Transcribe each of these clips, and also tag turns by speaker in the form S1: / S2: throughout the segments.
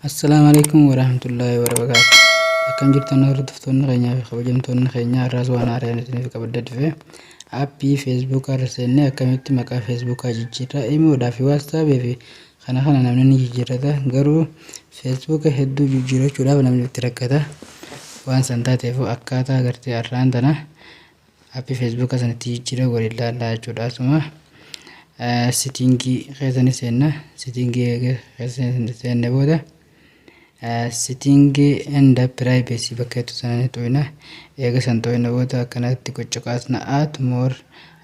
S1: Assalamualaikum warahmatullahi wabarakatuh. Akkam jirtan hordoftoonni keenyaa fi kabajamtoonni keenyaa irraas waan haaraan isiniif qabadda dhufe aappii feesbuukaa irra seennee akkamitti maqaa feesbuukaa jijjiirraa iimoodhaa fi waatsaappii fi kana namni ni jijjiirrata. Garuu feesbuuka hedduu jijjiirrachuudhaaf namni itti rakkata waan san taateef akkaataa agartee har'aan tana aappii feesbuukaa sanatti jijjiirraa waliin ilaallaa jechuudha. Asuma sitingii keessanii seenna. Sitingii keessanii seenne booda setting and privacy bakka itti sananii to'ina eega san to'ina booda akkanatti qocoqaasna add more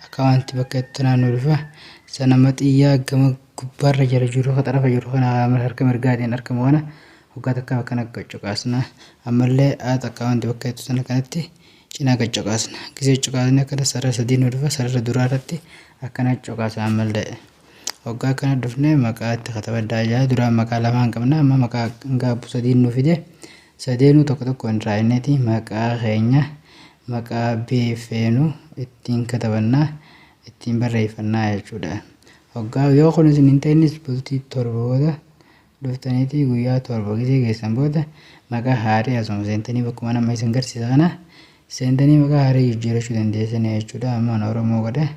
S1: account bakka itti naannoo dhufa sana maxiyyaa gama gubbaarra jala jiru xarafa jiru kana harka mirgaatiin argamu kana hoggaa takka akkana qocoqaasna ammallee add account bakka itti sana kanatti cinaa qocoqaasna gisee qocoqaasni akkana sarara sadii nu dhufa sarara duraa irratti akkana qocoqaasna ammallee hoggaa kana dhufne maqaa itti katabaddaa jaa duraan maqaa lamaan qabna amma maqaa gaabbu sadiin nu fide sadeenu tokko irraa inneeti maqaa keenya maqaa beefeenu ittiin katabannaa ittiin barreeffannaa jechuudha. Hoggaa yoo kun isin hin ta'innis bultii torba booda dhuftaniiti guyyaa torba gisee geessan booda maqaa haarii asuma seentanii bakkuma nama isin garsiisa kana seentanii maqaa haarii jijjiirrachuu dandeessanii jechuudha. Ammaan Oromoo godhe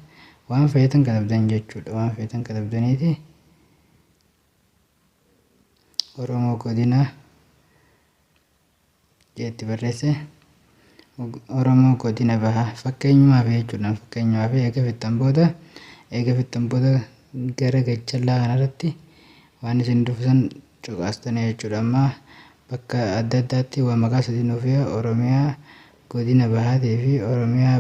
S1: waan feetan katabdan jechuudha. Waan feetan katabdaniiti Oromoo godina jeetti barreesse Oromoo godina bahaa fakkeenyumaaf jechuudha. Fakkeenyumaaf eega fixxan booda gara gajjallaa kanarratti waan isin dhufisan cuqaastanii jechuudha. Amma bakka adda addaatti waan maqaa sadii nuuf Oromiyaa godina bahaatii fi Oromiyaa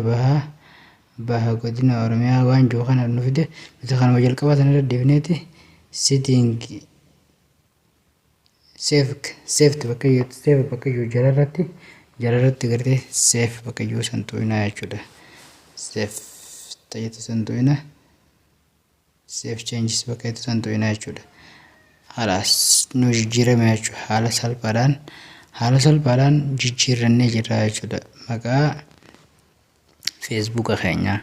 S1: baha godina Oromiyaa waan jiru kana nu fide bisa kanuma jalqabaa sanarra deebineeti setting save bakka jiru jalarratti gartee save bakka jiru san to'inaa jechuudha. Save tajaajila san to'ina save changes bakka itti san to'inaa jechuudha. Haalaas nu jijjiirame jechuudha. Haala salphaadhaan jijjiirrannee jirra jechuudha maqaa feesbuuka keenya.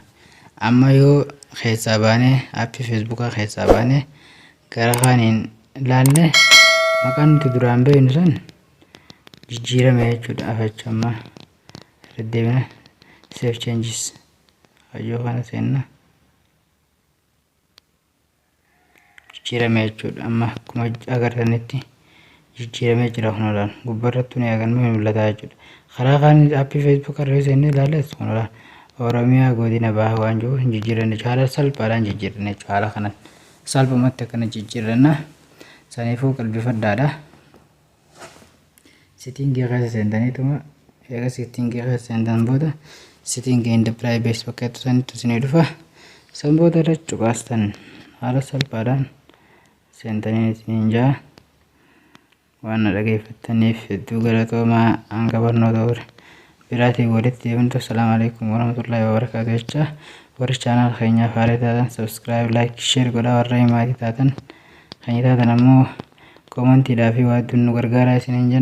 S1: Amma yoo keessaa baanee aappii feesbuukaa keessaa baanee gara kaaniin ilaalle maqaan nuti duraan beeknu san jijjiirame jechuudha. Afacha amma deddeebina save changes hayyoo kana seenna jijjiirame jechuudha. Amma akkuma agartanitti jijjiiramee jira kunuudhaan gubbarrattu ni agarmee mul'ata jechuudha. Karaa kaaniin aappii feesbuukaa irra seennee ilaalle kunuudhaan Oromiyaa godina bahaa waan jiru jijjiirranne haala salphaadhaan jijjiirranne jechuudha. Haala kanan salphumatti akkana jijjiirranna saniifuu qalbifadhaadha. Settingii keessa seentaniituma eega settingii keessa seentan booda settingii and privacy bakka itti sanitti isinii dhufa san booda irra cuqaastan haala salphaadhaan seentanii isiniin jaa waan na dhageeffattaniif hedduu galatoomaa hanga barnoota biraatiin walitti deebintu. Assalaamu alaikum warahmatullahi wabarakatuh jecha warri chaanaal keenyaaf haaraa taatan subscribe like share godhaa warra himaatii taatan kan taatan ammoo koomantiidhaa fi waa hedduun nu gargaaraa isiniin jenna.